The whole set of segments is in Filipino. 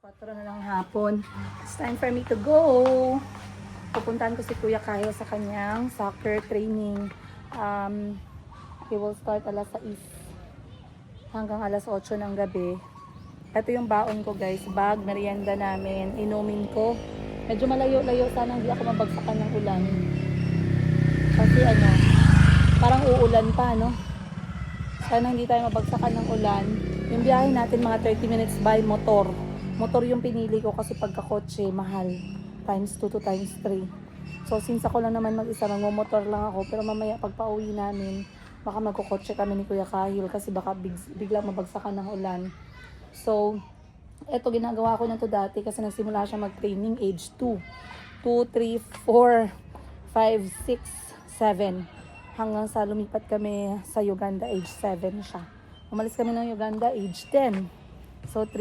4 na ng hapon. It's time for me to go. Pupuntahan ko si Kuya Kyle sa kanyang soccer training. He will start alas 6 hanggang alas 8 ng gabi. Ito yung baon ko guys, bag, merienda namin, inumin ko. Medyo malayo-layo, sana hindi ako mabagsakan ng ulan. Kasi parang uulan pa, no? Sana hindi tayo mabagsakan ng ulan. Yung biyahe natin mga 30 minutes by motor. Motor yung pinili ko kasi pagka-kotse, mahal. Times 2 to times 3. So, since ako lang naman mag-isa, mag-motor lang ako. Pero mamaya, pag pauwi namin, baka magkukotse kami ni Kuya Kahil kasi baka biglang mabagsakan ng ulan. So, eto ginagawa ko na to dati kasi nagsimula siya mag-training age 2. 2, 3, 4, 5, 6, 7. Hanggang sa lumipat kami sa Uganda, age 7 siya. Umalis kami ng Uganda, age 10. So, 7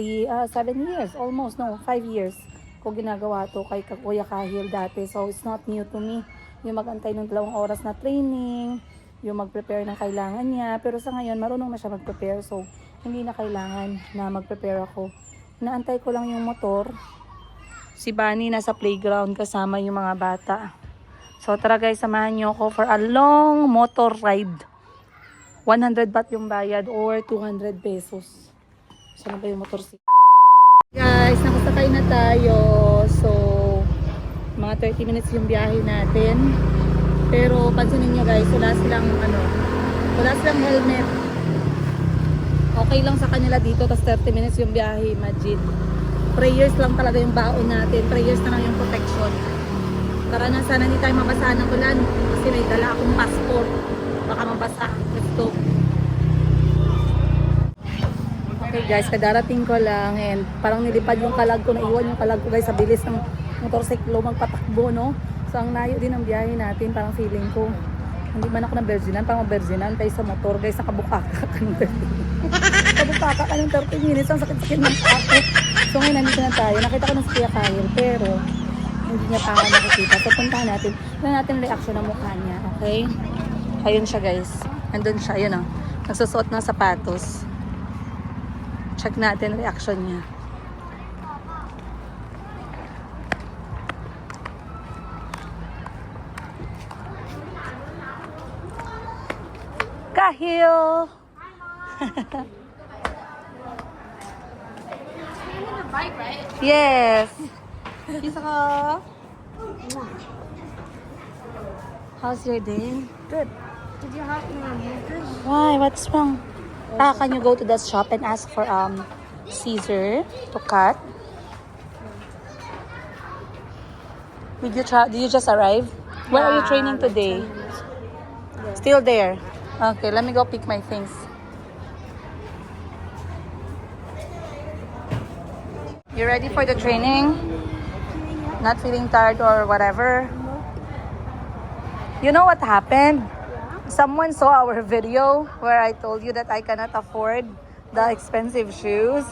years, almost, 5 years ko ginagawa to kay Kuya Kahil dati. So, it's not new to me. Yung mag-antay ng 2 oras na training, yung mag-prepare ng kailangan niya. Pero sa ngayon, marunong na siya mag-prepare. So, hindi na kailangan na mag-prepare ako. Inaantay ko lang yung motor. Si Bunny nasa playground kasama yung mga bata. So, tara guys, samahan niyo ako for a long motor ride. 100 baht yung bayad or 200 pesos. Saan ba yung motor? Guys, nakasakay na tayo. So, mga 30 minutes yung biyahe natin. Pero pansinin nyo guys, wala silang helmet. Okay lang sa kanila dito, tas 30 minutes yung biyahe, imagine. Prayers lang talaga yung baon natin. Prayers na lang yung protection. Tara na, sana hindi tayo mabasahan ng ulan. Kasi may dala akong passport. Baka mabasa. Let's go. Okay guys, kadarating ko lang and parang nilipad yung kalag ko, naiwan yung kalag ko guys sa bilis ng motorsiklo magpatakbo, no? So ang layo din ang biyahe natin, parang feeling ko hindi man ako ng virginan, parang virginan tayo sa motor guys, nakabukaka ka ng 30 kabukaka ka ng 30 minutes, ang sakit-sakit ng ako. So ngayon nandito na tayo, nakita ko ng si Kuya Kyle pero hindi niya pa ako nakikita. So puntahan natin, tignan natin reaction ng mukha niya, okay? Ayun siya guys, andun siya, yun o, nagsusuot ng sapatos. Check natin reaction niya. Kahil! Bike, right? Yes! Isa ka! How's your day? Good. Did you help me remove this? Why? What's wrong? Can you go to the shop and ask for scissor to cut? Did you just arrive? Where are you training like today? 10 minutes. Yeah. Still there? Okay, let me go pick my things. You ready for the training? Not feeling tired or whatever? You know what happened? Someone saw our video where I told you that I cannot afford the expensive shoes.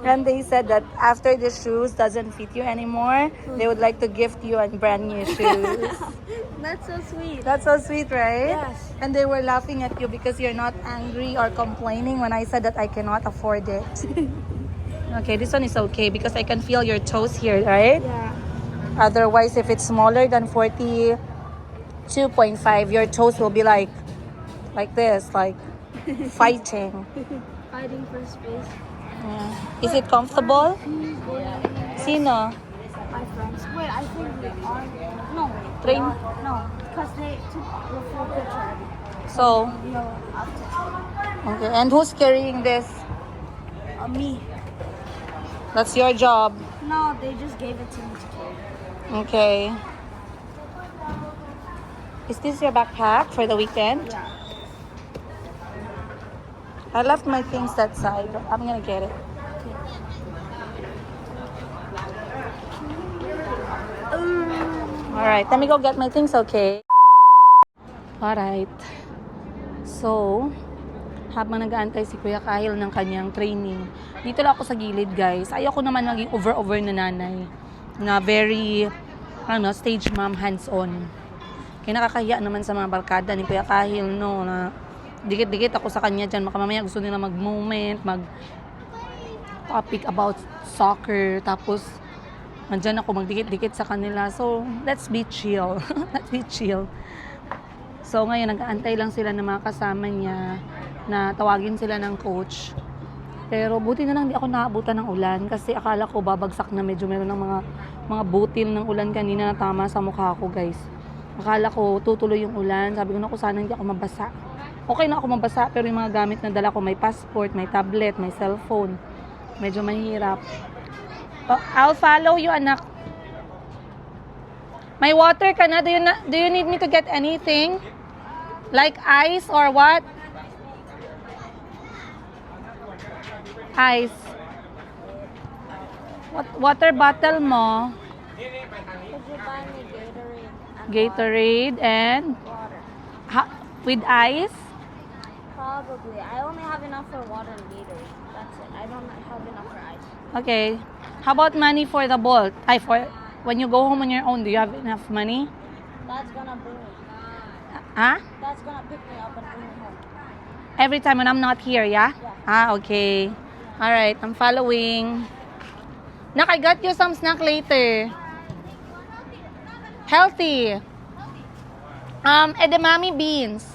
And they said that after the shoes doesn't fit you anymore, they would like to gift you a brand new shoes. That's so sweet. That's so sweet, right? Yes. And they were laughing at you because you're not angry or complaining when I said that I cannot afford it. Okay, this one is okay because I can feel your toes here, right? Yeah. Otherwise, if it's smaller than 42.5, your toes will be like this, like fighting. Fighting for space. Yeah. Is it comfortable? Yeah. Sino? My friends. Wait, I think they are. No. Train? No. Because they took the full picture. So, No, after. okay. And who's carrying this? Me. That's your job. No, they just gave it to me to carry. Okay. Is this your backpack for the weekend? Yeah. I left my things that side. I'm gonna get it. Alright, let me go get my things, okay? Alright. So, habang nag-aantay si Kuya Kahil ng kanyang training, dito lang ako sa gilid, guys. Ayoko naman maging over na nanay. Na very, stage mom, hands-on. Kaya nakakahiya naman sa mga barkada ni Kuya Kahil, no, na dikit-dikit ako sa kanya dyan. Mamaya gusto nila mag-moment, topic about soccer. Tapos, nandyan ako magdikit-dikit sa kanila. So, let's be chill. Let's be chill. So, ngayon, nag-aantay lang sila ng mga kasama niya na tawagin sila ng coach. Pero buti na lang di ako naabutan ng ulan kasi akala ko babagsak na medyo meron ng mga butil ng ulan kanina na tama sa mukha ko, guys. Akala ko tutuloy yung ulan. Sabi ko na sana hindi ako mabasa. Okay na ako mabasa pero yung mga gamit na dala ko, may passport, may tablet, may cellphone. Medyo mahirap. Oh, I'll follow you, anak. May water ka na? Do you need me to get anything? Like ice or what? Ice. What water bottle mo? Could you buy me Gatorade? Gatorade and Water. with ice? Probably. I only have enough for water and Gatorade. That's it. I don't have enough for ice. Okay. How about money for the Bolt? For when you go home on your own, do you have enough money? That's gonna bring me. Huh? That's gonna pick me up and bring me home. Every time when I'm not here, yeah? Yeah. Okay. Alright, I'm following. Nak, I got you some snack later. Healthy. Edamame beans.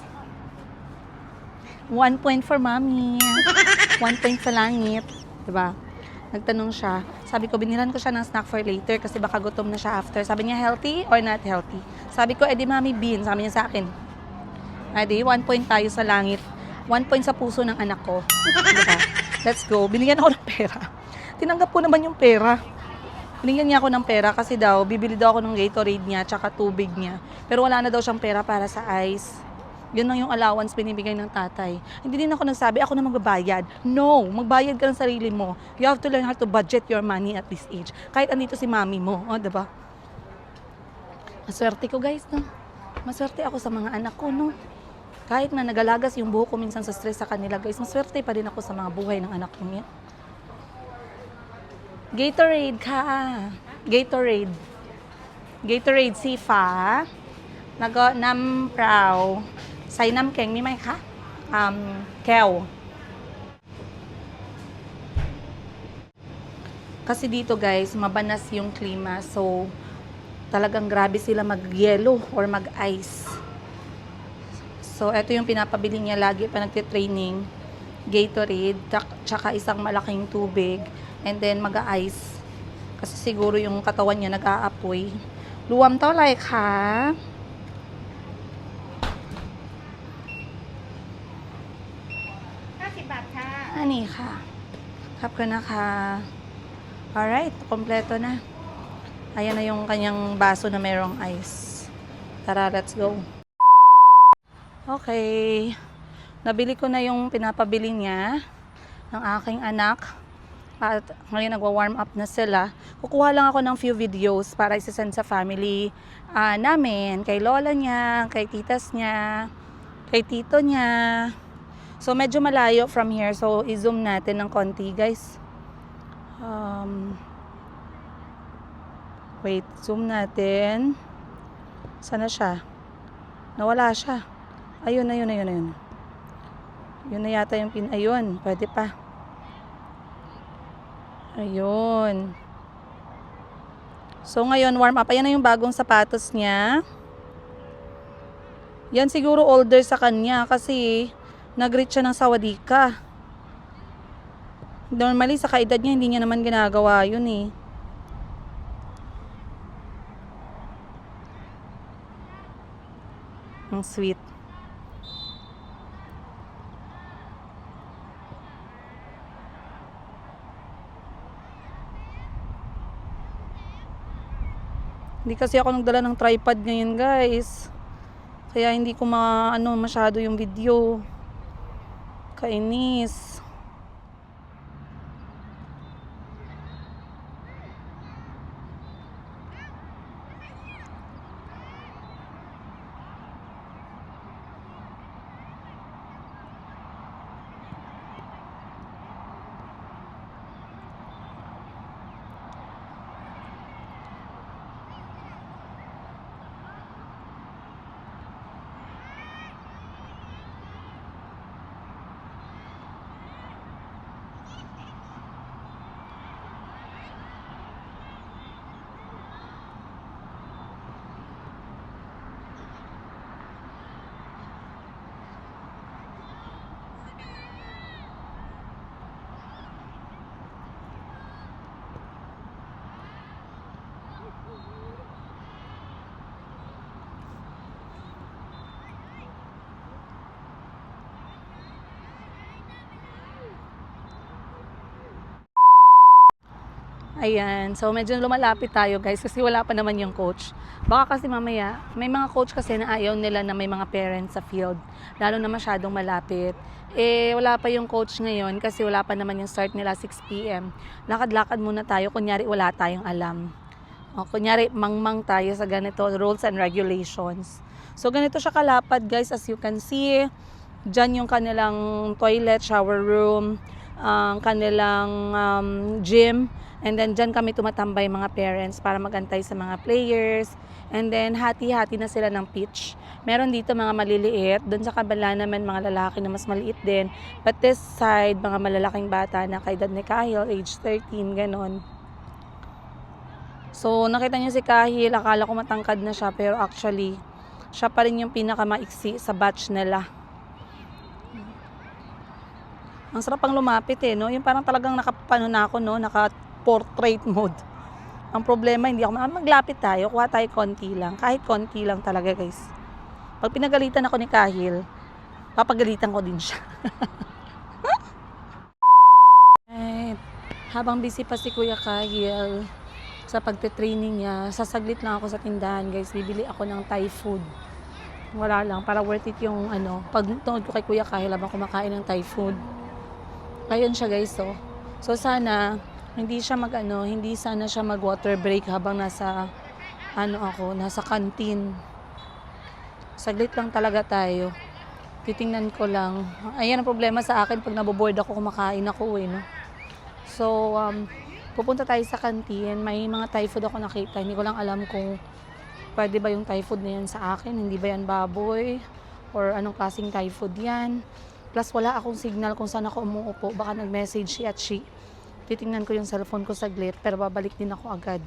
1 point for mommy. 1 point sa langit. Diba? Nagtanong siya. Sabi ko, binilan ko siya ng snack for later kasi baka gutom na siya after. Sabi niya, healthy or not healthy? Sabi ko, edamame beans. Sabi niya sa akin. Adi, 1 point tayo sa langit. 1 point sa puso ng anak ko. Diba? Let's go. Binigyan ako ng pera. Tinanggap ko naman yung pera. Binigyan niya ako ng pera kasi daw, bibili daw ako ng Gatorade niya tsaka tubig niya. Pero wala na daw siyang pera para sa ice. Yun lang yung allowance binibigay ng tatay. Hindi din ako nagsabi, ako na magbabayad. No, magbayad ka ng sarili mo. You have to learn how to budget your money at this age. Kahit andito si mami mo, diba? Maswerte ko, guys, no? Maswerte ako sa mga anak ko, no? Kahit na nagalagas yung buhok ko minsan sa stress sa kanila, guys, maswerte pa din ako sa mga buhay ng anak ko niya. Gatorade ka. Gatorade. Gatorade sifa. Nago nam prao. Say nam keng mi may ka? Kew. Kasi dito, guys, mabanas yung klima. So, talagang grabe sila mag-yellow or mag-ice. So, ito yung pinapabili niya lagi pa nagtitraining. Gatorade, tsaka isang malaking tubig. And then, mag-ice. Kasi siguro yung katawan niya nag-aapoy. Luwam to, like, ha? Ani ka? Kap ka na ka. Alright, kompleto na. Ayan na yung kanyang baso na mayroong ice. Tara, let's go. Okay. Nabili ko na yung pinapabili niya ng aking anak. At ngayon nagwa-warm up na sila. Kukuha lang ako ng few videos para isasend sa family namin. Kay lola niya, kay titas niya, kay tito niya. So medyo malayo from here. So i-zoom natin ng konti, guys. Wait, zoom natin. Sana siya? Nawala siya. Ayun. Yun na yata yung ayun, pwede pa. Ayun. So ngayon, warm up. Ayan na yung bagong sapatos niya. Yan siguro older sa kanya kasi nag-reach siya ng sawadika. Normally, sa kaedad niya, hindi niya naman ginagawa yun eh. Ang sweet. Hindi kasi ako nagdala ng tripod ngayon, guys. Kaya hindi ko masyado yung video. Kainis. Ayan, so medyo lumalapit tayo guys kasi wala pa naman yung coach. Baka kasi mamaya, may mga coach kasi na ayaw nila na may mga parents sa field, lalo na masyadong malapit. Eh, wala pa yung coach ngayon kasi wala pa naman yung start nila 6 p.m. Lakad-lakad muna tayo, kunyari wala tayong alam. O, kunyari mangmang tayo sa ganito, rules and regulations. So ganito siya kalapad guys, as you can see. Diyan yung kanilang toilet, shower room, ang kanilang gym. And then, dyan kami tumatambay mga parents para magantay sa mga players. And then, hati-hati na sila ng pitch. Meron dito mga maliliit. Doon sa kabila naman mga lalaki na mas maliit din. But this side, mga malalaking bata na kay Dad ni Kahil, age 13, ganon. So, nakita niyo si Kahil, akala ko matangkad na siya. Pero actually, siya pa rin yung pinakamaiksi sa batch nila. Ang sarap pang lumapit eh, no? Yung parang talagang nakapano na ako, no? Naka-portrait mode. Ang problema, hindi ako maglapit tayo. Kuha tayo konti lang. Kahit konti lang talaga, guys. Pag pinagalitan ako ni Kahil, papagalitan ko din siya. Right. Habang busy pa si Kuya Kahil sa pagte-training niya, sasaglit lang ako sa tindahan, guys. Bibili ako ng Thai food. Wala lang, para worth it yung pagtungod ko kay Kuya Kahil habang kumakain ng Thai food. Ayun siya guys, oh. So sana hindi sana siya mag-water break habang nasa nasa canteen. Saglit lang talaga tayo. Titingnan ko lang. Ayan ang problema sa akin pag naboboard ako, kumakain ako no. So pupunta tayo sa canteen. May mga Thai food ako nakita. Hindi ko lang alam kung pwede ba yung Thai food na yan sa akin. Hindi ba yan baboy? Or anong klaseng Thai food yan? Plus, wala akong signal kung saan ako umuupo. Baka nag-message si Atchi. Titingnan ko yung cellphone ko saglit, pero babalik din ako agad.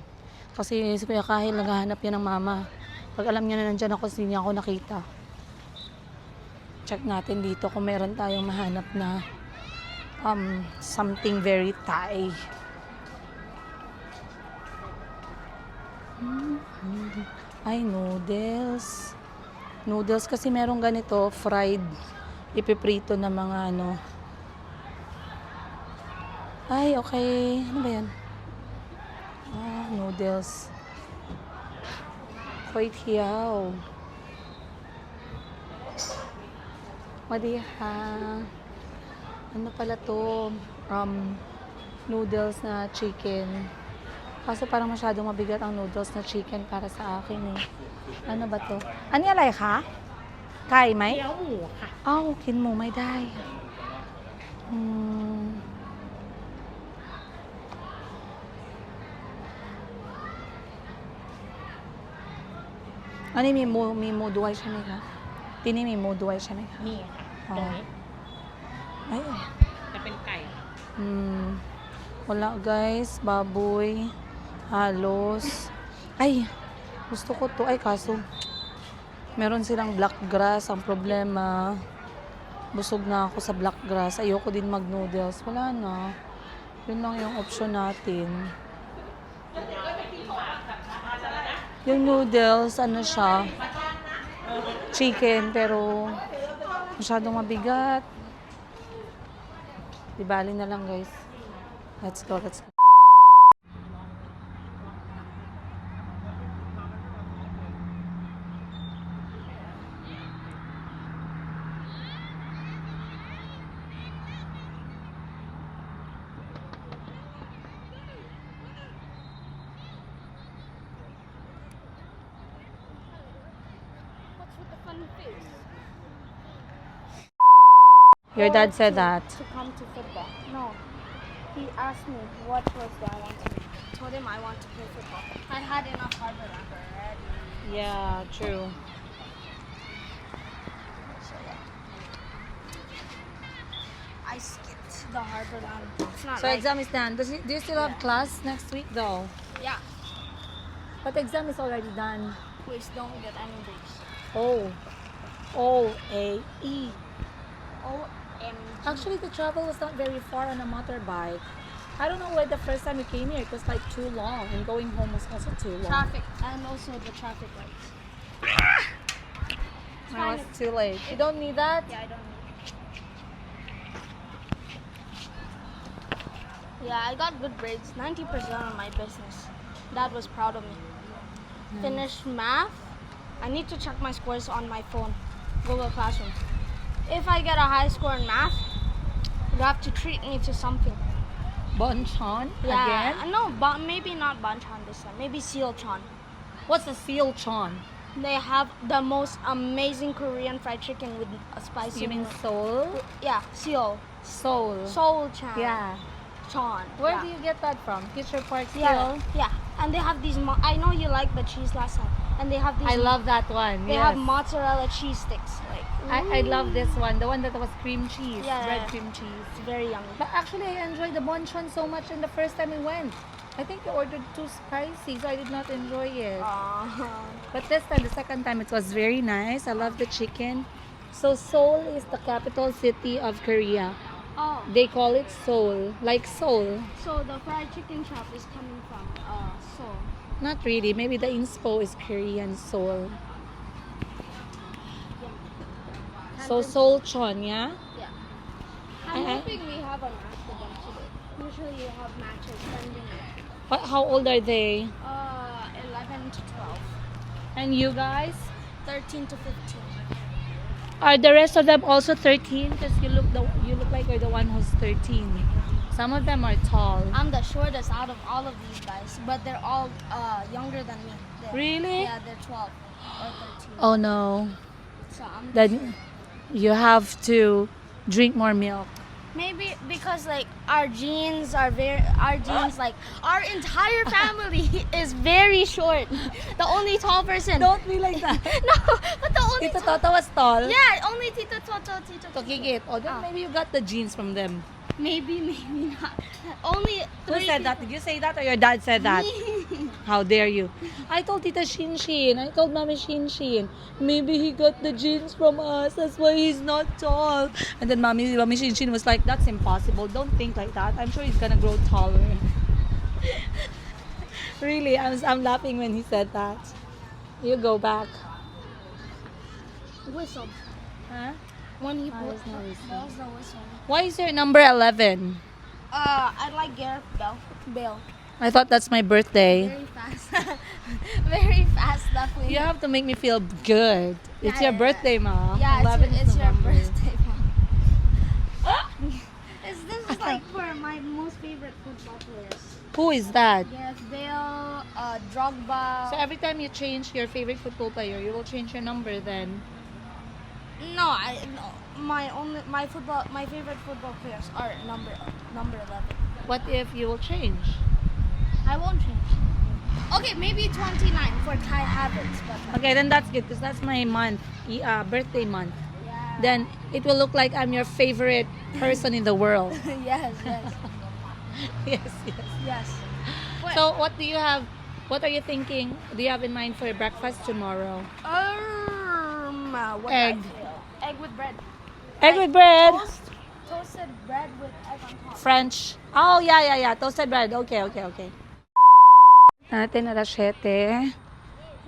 Kasi si Kuya Kahil, naghahanap yan ng mama. Pag alam niya na nandyan ako, hindi niya ako nakita. Check natin dito kung meron tayong mahanap na something very Thai. Ay, noodles. Noodles kasi meron ganito, fried. Ipiprito na mga Ay, okay. Ano ba yan? Noodles. Kway tiyaw. Madiha. Ano pala to? Noodles na chicken. Kaso parang masyadong mabigat ang noodles na chicken para sa akin eh. Ano ba to? Ano yan, ka? ไก่ไหม เกี๊ยวหมูค่ะ อ้าวกินหมูไม่ได้อันนี้มีหมูด้วยใช่ไหมคะที่นี่มีหมูด้วยใช่ไหมคะ มีค่ะ อ๋อ ตรงนี้ เอ้ย จะเป็นไก่ wala guys, baboy, halos. Ay, gusto ko to. Ay, kaso meron silang black grass. Ang problema, busog na ako sa black grass. Ayoko din mag-noodles. Wala na. Yun lang yung option natin. Yung noodles, siya, chicken, pero masyadong mabigat. Di bali na lang guys. Let's go. What's with the funny face? Your dad said that. To come to football. No. He asked me what course do I want to be. I told him I want to play football. I had enough harbor number already. Yeah, true. So yeah. I skipped the harbor land. It's not So like, exam is done. Do you still have class next week though? yeah. But exam is already done. Please don't get any breaks. O-A-E. OMG. Actually, the travel was not very far on a motorbike. I don't know why the first time we came here, it was like too long. And going home was also too long. Traffic and also the traffic lights. Now it's too late. You don't need that? Yeah, I don't need. Yeah, I got good grades. 90% of my business. Dad was proud of me. Finished math. I need to check my scores on my phone. Google Classroom. If I get a high score in math, you have to treat me to something. Bonchon Yeah, again? no, but maybe not Banchan this time. Maybe Sealchon. What's a Sealchon? They have the most amazing Korean fried chicken with a spicy. You mean noodle. Seoul? Yeah, Seoul. Seoul. Seoul-chan. Yeah. Chon. Where yeah. do you get that from? Kitchener Park Yeah, Seoul? yeah. And they have these. I know you liked the cheese last time. And they have these. I love that one. They Yes. have mozzarella cheese sticks. Like. I love this one. The one that was cream cheese. Yeah, Red yeah. cream cheese. It's very yummy. But actually, I enjoyed the bonchon so much in the first time we went. I think you ordered too spicy, so I did not enjoy it. But this time, the second time, it was very nice. I love the chicken. So Seoul is the capital city of Korea. Oh, They call it Seoul, like Seoul. so the fried chicken shop is coming from Seoul. Not really. Maybe the inspo is Korean Seoul. So Seoulchon, yeah? Yeah. I'm Uh-uh. hoping we have a match with them today. Usually you have matches Sunday night. What? How old are they? 11 to 12. And you guys? 13 to 15. Are the rest of them also 13? Because you look like you're the one who's 13. Some of them are tall. I'm the shortest out of all of these guys, but they're all younger than me. Really? Yeah, they're 12 or 13. Oh no. So I'm Then you have to drink more milk. maybe because like our genes like our entire family is very short. The only tall person. Don't be like that. No, but the only Tito tall, Toto was tall. yeah, only Tito Toto, Tito Toto. Tokigit. Oh, then Ah. maybe you got the genes from them. Maybe not. Only Who three said that? Did you say that or your dad said that? Me. How dare you? I told Tita Shinshin. I told Mami Shinshin. Maybe he got the genes from us. That's why he's not tall. And then Mami Shinshin was like, that's impossible. Don't think like that. I'm sure he's gonna grow taller. Really, I'm laughing when he said that. You go back. Whistle. Huh? When he Ah, there's no whistle. that was the whistle. Why is your number 11? I like Gareth Bale. I thought that's my birthday. Very fast. Very fast, definitely. You have to make me feel good. It's Yeah, your yeah, birthday, Ma. Yeah, 11 it's your November. birthday. This is like for my most favorite football players. Who is that? Gareth Bale, Drogba. So every time you change your favorite football player, you will change your number then. No, my favorite football players are number 11. What if you will change? I won't change. Okay, maybe 29 for Kai Havertz, but Okay, then that's good because that's my month, birthday month. yeah. Then it will look like I'm your favorite person in the world. yes, yes, Yes, yes. yes. What? So what do you have? What are you thinking? Do you have in mind for breakfast tomorrow? What Egg. I feel. Egg with bread. Egg with bread. Toasted bread with egg on top. French. Oh, yeah. Toasted bread. Okay. Natin alas 7.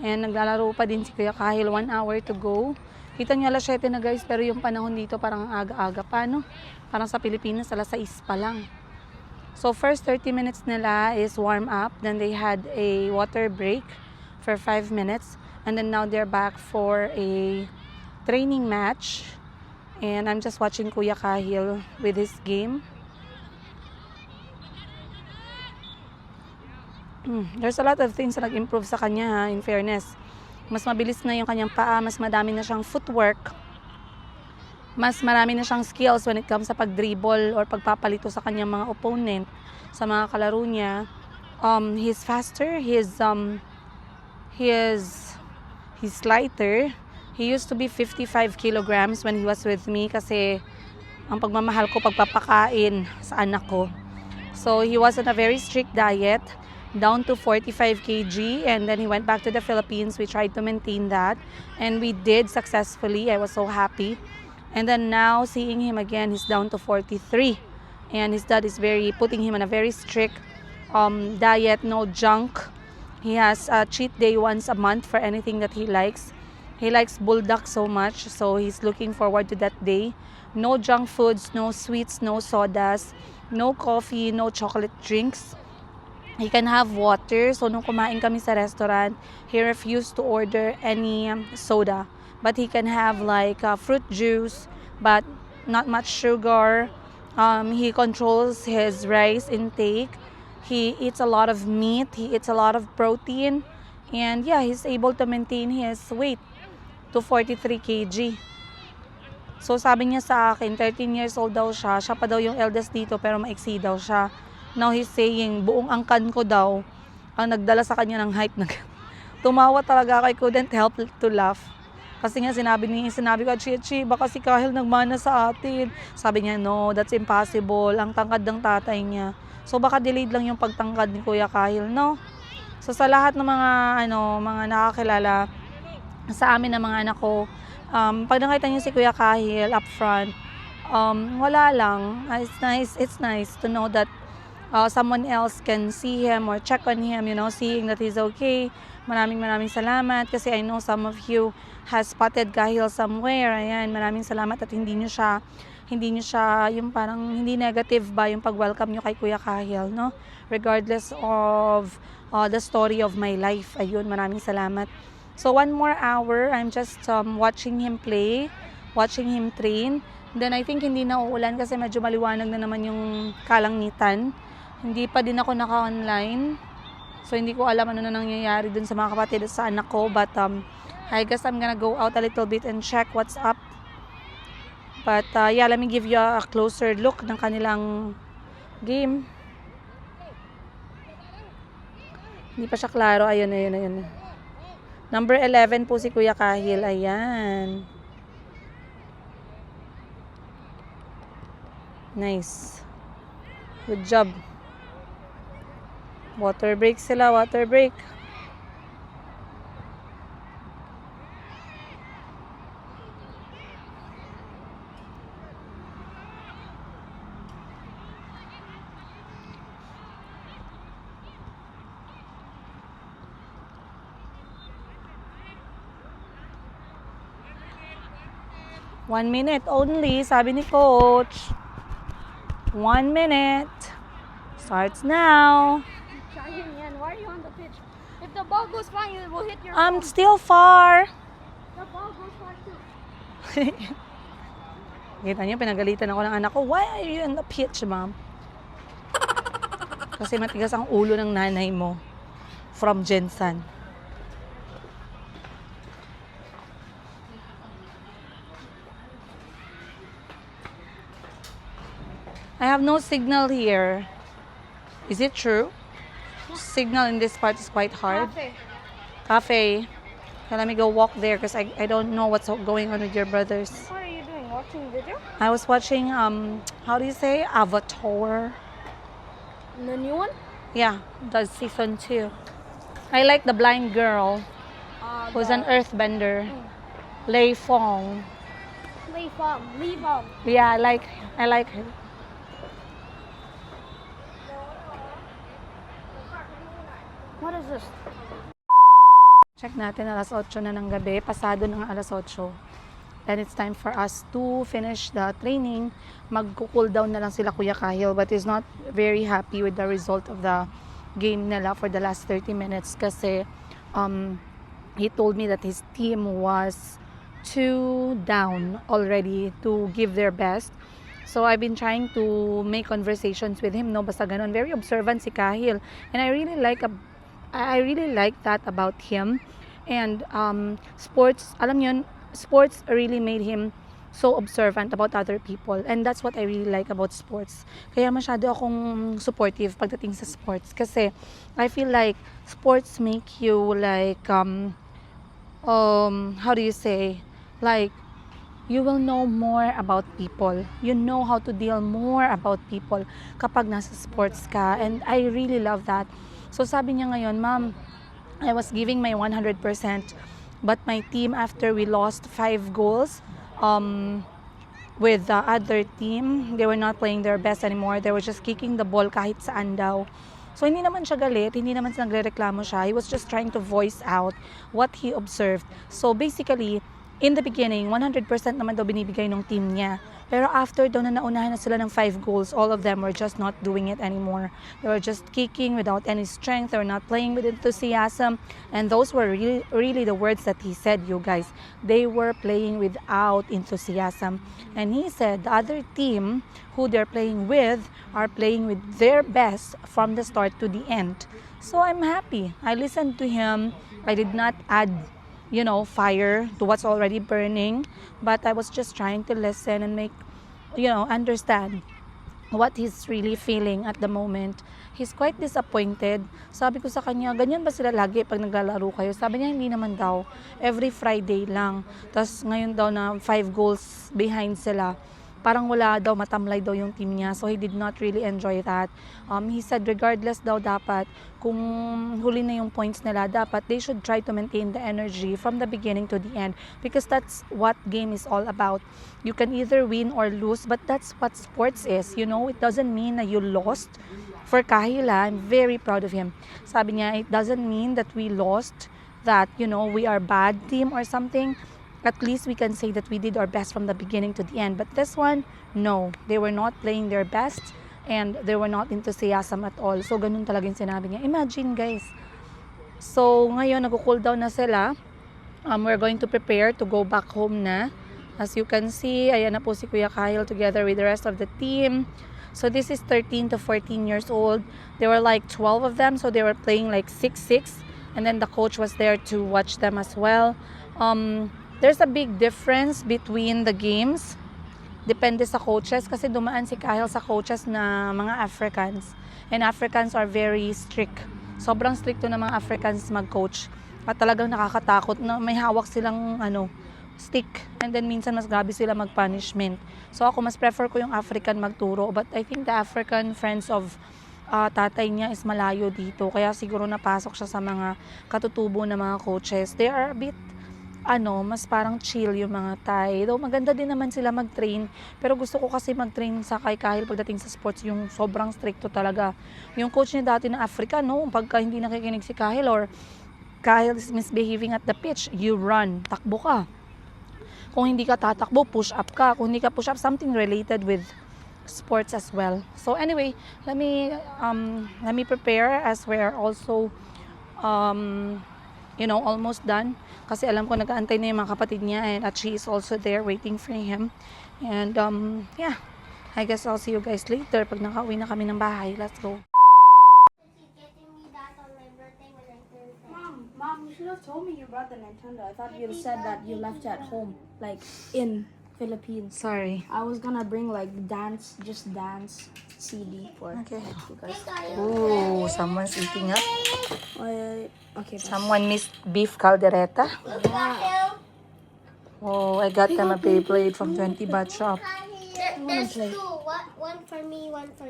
And naglalaro pa din si Kuya Kahil. 1 hour to go. Kita niyo alas 7 na guys, pero yung panahon dito parang aga-aga pa, no? Parang sa Pilipinas, alas 6 pa lang. So first 30 minutes nila is warm up. Then they had a water break for 5 minutes. And then now they're back for a training match. And I'm just watching Kuya Kahil with his game. There's a lot of things na nag-improve sa kanya, ha, in fairness. Mas mabilis na yung kanyang paa, mas madami na siyang footwork. Mas marami na siyang skills when it comes sa pag-dribble or pagpapalito sa kanyang mga opponent, sa mga kalaro niya. He's faster, he's lighter. He used to be 55 kilograms when he was with me kasi ang pagmamahal ko pagpapakain sa anak ko. So he was on a very strict diet, down to 45 kg, and then he went back to the Philippines. We tried to maintain that and we did successfully. I was so happy. And then now seeing him again, he's down to 43, and his dad is putting him on a very strict diet, no junk. He has a cheat day once a month for anything that he likes. He likes bulldog so much, so he's looking forward to that day. No junk foods, no sweets, no sodas, no coffee, no chocolate drinks. He can have water. So, nung kumain kami sa restaurant, he refused to order any soda. But he can have like fruit juice, but not much sugar. He controls his rice intake. He eats a lot of meat. He eats a lot of protein. And yeah, he's able to maintain his weight to 43 kg. So, sabi niya sa akin, 13 years old daw siya. Siya pa daw yung eldest dito, pero maiksi daw siya. Now he's saying, buong angkan ko daw ang nagdala sa kanya ng height na tumawa talaga ako. I couldn't help to laugh. Kasi nga sinabi ko, Chi, baka si Kahil nagmana sa atin. Sabi niya, no, that's impossible. Ang tangkad ng tatay niya. So baka delayed lang yung pagtangkad ni Kuya Kahil, no? So sa lahat ng mga nakakilala sa amin ng mga anak ko, pag nakita niyo si Kuya Kahil up front, wala lang. It's nice to know that someone else can see him or check on him, seeing that he's okay. Maraming salamat kasi I know some of you has spotted Kahil somewhere. Ayan, maraming salamat at hindi niyo siya yung parang hindi negative ba yung pag-welcome niyo kay Kuya Kahil, no? Regardless of the story of my life. Ayun, maraming salamat. So 1 more hour, I'm just watching him play, watching him train. Then I think hindi na uulan kasi medyo maliwanag na naman yung kalangitan. Hindi pa din ako naka-online. So, hindi ko alam ano na nangyayari dun sa mga kapatid at sa anak ko. But, I guess I'm gonna go out a little bit and check what's up. But, yeah, let me give you a closer look ng kanilang game. Hindi pa siya klaro. Ayun. Number 11 po si Kuya Kahil. Ayan. Nice. Good job. Water break sila, water break. One minute only, sabi ni coach. 1 minute. Starts now. Why are you on the pitch? If the ball goes far, it will hit your I'm phone. still far. The ball goes far too. Kita niyo, pinagalitan ako ng anak ko. Why are you on the pitch, ma'am? Kasi matigas ang ulo ng nanay mo. From Jensen. I have no signal here. Is it true? Signal in this part is quite hard. Cafe. Okay, let me go walk there because I don't know what's going on with your brothers. What are you doing? Watching video? I was watching, how do you say? Avatar. The new one? Yeah, that's season 2. I like the blind girl who's an earthbender. Lei Fong. Lee Fong. Yeah, I like her. What is this? Check natin, alas 8 na ng gabi. Pasado ng alas 8. And it's time for us to finish the training. Mag-cool down na lang sila Kuya Kahil, but he's not very happy with the result of the game nila for the last 30 minutes kasi he told me that his team was too down already to give their best. So I've been trying to make conversations with him, no? Basta ganun. Very observant si Kahil. And I really like that about him. And sports, alam yun, sports really made him so observant about other people. And that's what I really like about sports. Kaya masyado akong supportive pagdating sa sports. Kasi I feel like sports make you like, how do you say, like, you will know more about people. You know how to deal more about people kapag nasa sports ka. And I really love that. So sabi niya ngayon, Ma'am, I was giving my 100%, but my team, after we lost 5 goals with the other team, they were not playing their best anymore. They were just kicking the ball kahit saan daw. So hindi naman siya galit, hindi naman nagrereklamo siya. He was just trying to voice out what he observed. So basically, in the beginning, 100% naman daw binibigay ng team niya. Pero after daw na naunahan na sila ng 5 goals, all of them were just not doing it anymore. They were just kicking without any strength. They were not playing with enthusiasm. And those were really the words that he said, you guys. They were playing without enthusiasm. And he said the other team who they're playing with are playing with their best from the start to the end. So I'm happy. I listened to him. I did not add fire to what's already burning, but I was just trying to listen and make, understand what he's really feeling at the moment. He's quite disappointed. Sabi ko sa kanya, ganyan ba sila lagi pag naglalaro kayo? Sabi niya, hindi naman daw. Every Friday lang. Tapos ngayon daw na 5 goals behind sila. Parang wala daw, matamlay daw yung team niya. So he did not really enjoy that. He said regardless daw dapat, kung huli na yung points nila, dapat they should try to maintain the energy from the beginning to the end. Because that's what game is all about. You can either win or lose, but that's what sports is. It doesn't mean na you lost. For Kahil, I'm very proud of him. Sabi niya, it doesn't mean that we lost, that, we are bad team or something. At least we can say that we did our best from the beginning to the end. But this one, no. They were not playing their best and they were not enthusiasm at all. So, ganun talaga yung sinabi niya. Imagine, guys. So, ngayon, nag-cool down na sila. We're going to prepare to go back home na. As you can see, ayan na po si Kuya Kyle together with the rest of the team. So, this is 13 to 14 years old. There were like 12 of them. So, they were playing like 6-6. And then the coach was there to watch them as well. There's a big difference between the games. Depende sa coaches kasi dumaan si Kyle sa coaches na mga Africans. And Africans are very strict. Sobrang stricto na mga Africans mag-coach. At talagang nakakatakot na may hawak silang stick. And then minsan mas grabe sila mag-punishment. So ako mas prefer ko yung African magturo. But I think the African friends of tatay niya is malayo dito. Kaya siguro napasok siya sa mga katutubo na mga coaches. They are a bit mas parang chill yung mga Thai. Though maganda din naman sila mag-train. Pero gusto ko kasi mag-train sa kay Kahil pagdating sa sports, yung sobrang stricto talaga. Yung coach niya dati na Africa, pagka hindi nakikinig si Kahil or Kahil is misbehaving at the pitch, you run, takbo ka. Kung hindi ka tatakbo, push up ka. Kung hindi ka push up, something related with sports as well. So anyway, let me prepare as we're also almost done. Kasi alam ko nag-aantay na yung mga kapatid niya and at she is also there waiting for him. And yeah, I guess I'll see you guys later pag nakauwi na kami ng bahay. Let's go. Mom, you should have told me you brought the Nintendo. I thought you said that you left it at home, like in Philippines. Sorry. I was gonna bring like dance CD for Okay. you guys. Ooh, someone's eating up. Okay. Someone missed beef caldereta. Yeah. Oh, I got them a Beyblade from 20 Baht shop. There's two. One for me, one for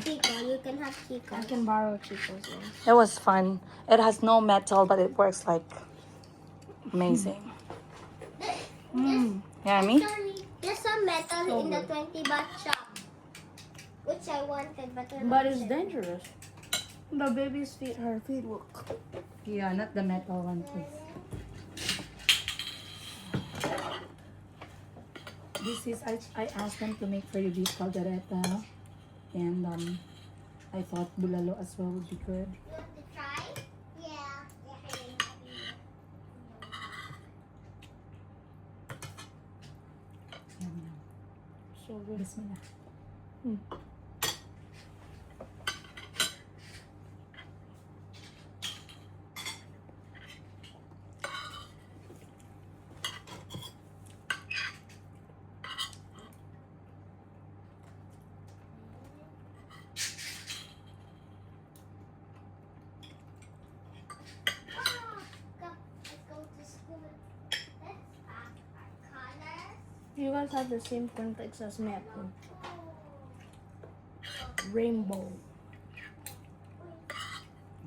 Chico. You can have Chico. I can borrow Chico's one. It was fun. It has no metal, but it works like amazing. Yummy? Actually, there's some metal in the 20 baht shop, which I wanted, but It's dangerous. The baby's feet, her feet will. Yeah, not the metal one, please. This is, I asked them to make for you beef caldereta. And I thought bulalo as well would be good. You want to try? Yeah. Yum, yum. So good. Bismillah. Let's go to school. Let's pack our colors. You guys have the same context as me at home. Rainbow.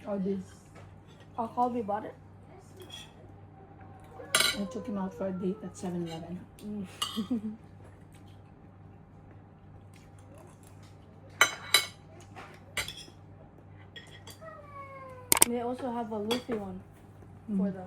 All this. Colby bought it. I took him out for a date at 7-Eleven. They also have a Luffy one for the